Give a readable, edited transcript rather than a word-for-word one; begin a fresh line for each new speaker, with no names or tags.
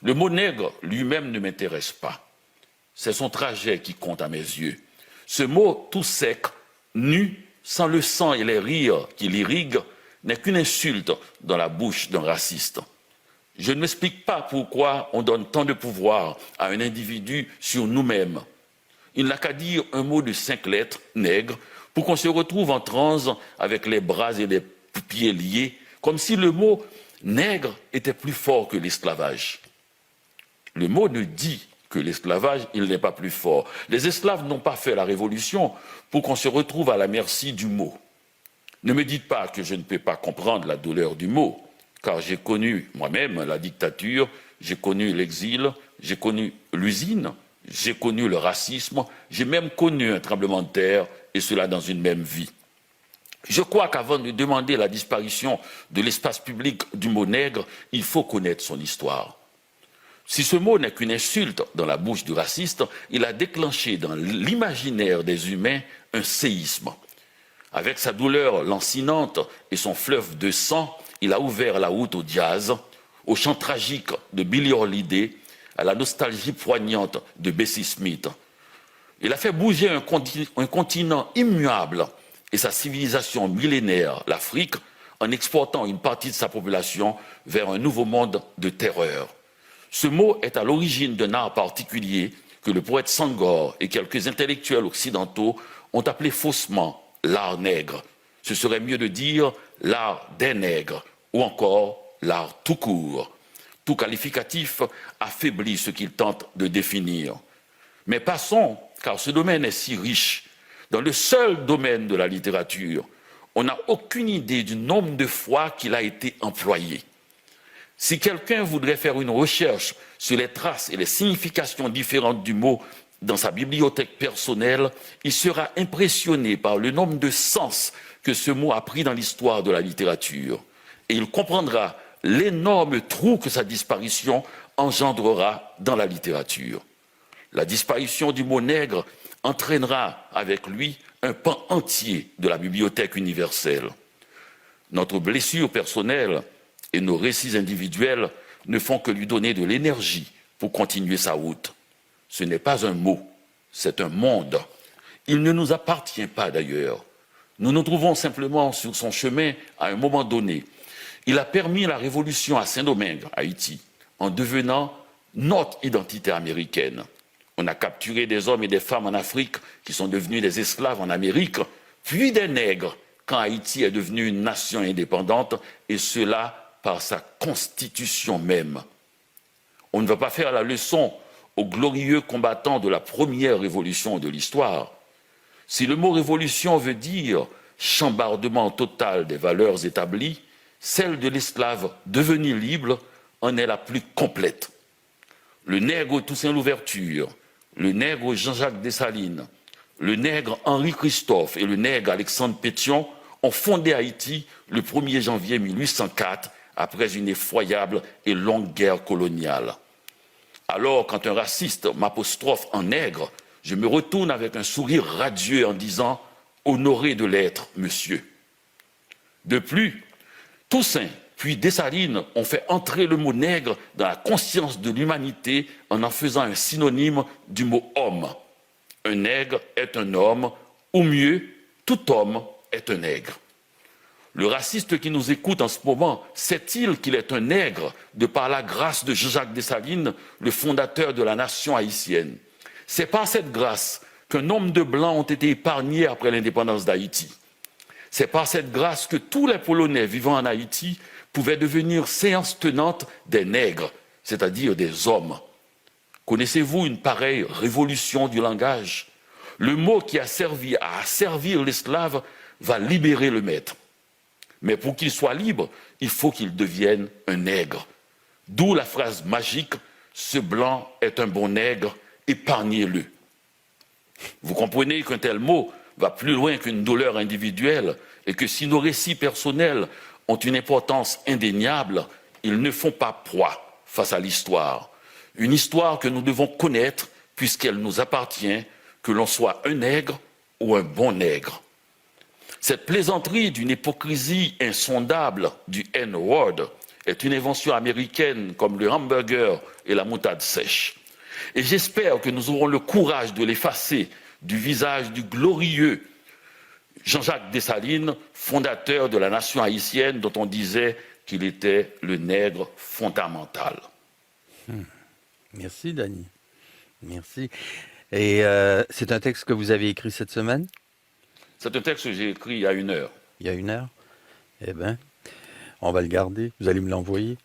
Le mot nègre lui-même ne m'intéresse pas. C'est son trajet qui compte à mes yeux. Ce mot tout sec, nu, sans le sang et les rires qui l'irriguent, n'est qu'une insulte dans la bouche d'un raciste. Je ne m'explique pas pourquoi on donne tant de pouvoir à un individu sur nous-mêmes. Il n'a qu'à dire un mot de 5 lettres, nègre, pour qu'on se retrouve en transe avec les bras et les pieds liés, comme si le mot nègre était plus fort que l'esclavage. Le mot ne dit que l'esclavage, il n'est pas plus fort. Les esclaves n'ont pas fait la révolution pour qu'on se retrouve à la merci du mot. Ne me dites pas que je ne peux pas comprendre la douleur du mot, car j'ai connu moi-même la dictature, j'ai connu l'exil, j'ai connu l'usine, j'ai connu le racisme, j'ai même connu un tremblement de terre, et cela dans une même vie. Je crois qu'avant de demander la disparition de l'espace public du mot nègre, il faut connaître son histoire. Si ce mot n'est qu'une insulte dans la bouche du raciste, il a déclenché dans l'imaginaire des humains un séisme. Avec sa douleur lancinante et son fleuve de sang, il a ouvert la route au jazz, au chant tragique de Billie Holiday, à la nostalgie poignante de Bessie Smith. Il a fait bouger un continent immuable et sa civilisation millénaire, l'Afrique, en exportant une partie de sa population vers un nouveau monde de terreur. Ce mot est à l'origine d'un art particulier que le poète Senghor et quelques intellectuels occidentaux ont appelé faussement l'art nègre. Ce serait mieux de dire l'art des nègres ou encore l'art tout court. Tout qualificatif affaiblit ce qu'il tente de définir. Mais passons, car ce domaine est si riche. Dans le seul domaine de la littérature, on n'a aucune idée du nombre de fois qu'il a été employé. Si quelqu'un voudrait faire une recherche sur les traces et les significations différentes du mot dans sa bibliothèque personnelle, il sera impressionné par le nombre de sens que ce mot a pris dans l'histoire de la littérature. Et il comprendra l'énorme trou que sa disparition engendrera dans la littérature. La disparition du mot nègre entraînera avec lui un pan entier de la bibliothèque universelle. Notre blessure personnelle et nos récits individuels ne font que lui donner de l'énergie pour continuer sa route. Ce n'est pas un mot, c'est un monde. Il ne nous appartient pas d'ailleurs. Nous nous trouvons simplement sur son chemin à un moment donné. Il a permis la révolution à Saint-Domingue, Haïti, en devenant notre identité américaine. On a capturé des hommes et des femmes en Afrique qui sont devenus des esclaves en Amérique, puis des nègres quand Haïti est devenue une nation indépendante, et cela par sa constitution même. On ne va pas faire la leçon aux glorieux combattants de la première révolution de l'histoire. Si le mot révolution veut dire chambardement total des valeurs établies, celle de l'esclave devenu libre en est la plus complète. Le nègre Toussaint Louverture, le nègre Jean-Jacques Dessalines, le nègre Henri Christophe et le nègre Alexandre Pétion ont fondé Haïti le 1er janvier 1804 après une effroyable et longue guerre coloniale. Alors, quand un raciste m'apostrophe en nègre, je me retourne avec un sourire radieux en disant « Honoré de l'être, monsieur ». De plus, Toussaint puis Dessalines ont fait entrer le mot nègre dans la conscience de l'humanité en faisant un synonyme du mot homme. Un nègre est un homme, ou mieux, tout homme est un nègre. Le raciste qui nous écoute en ce moment sait-il qu'il est un nègre de par la grâce de Jean-Jacques Dessalines, le fondateur de la nation haïtienne? C'est par cette grâce qu'un nombre de blancs ont été épargnés après l'indépendance d'Haïti. C'est par cette grâce que tous les Polonais vivant en Haïti pouvaient devenir séances tenantes des nègres, c'est-à-dire des hommes. Connaissez-vous une pareille révolution du langage? Le mot qui a servi à asservir l'esclave va libérer le maître. Mais pour qu'il soit libre, il faut qu'il devienne un nègre. D'où la phrase magique « Ce blanc est un bon nègre, épargnez-le ». Vous comprenez qu'un tel mot va plus loin qu'une douleur individuelle et que si nos récits personnels ont une importance indéniable, ils ne font pas proie face à l'histoire. Une histoire que nous devons connaître puisqu'elle nous appartient, que l'on soit un nègre ou un bon nègre. Cette plaisanterie d'une hypocrisie insondable du N-word est une invention américaine comme le hamburger et la moutarde sèche. Et j'espère que nous aurons le courage de l'effacer du visage du glorieux Jean-Jacques Dessalines, fondateur de la nation haïtienne dont on disait qu'il était le nègre fondamental.
Merci, Dany. Merci. Et c'est un texte que vous avez écrit cette semaine?
C'est un texte que j'ai écrit il y a 1 heure.
Il y a 1 heure? Eh bien, on va le garder. Vous allez me l'envoyer?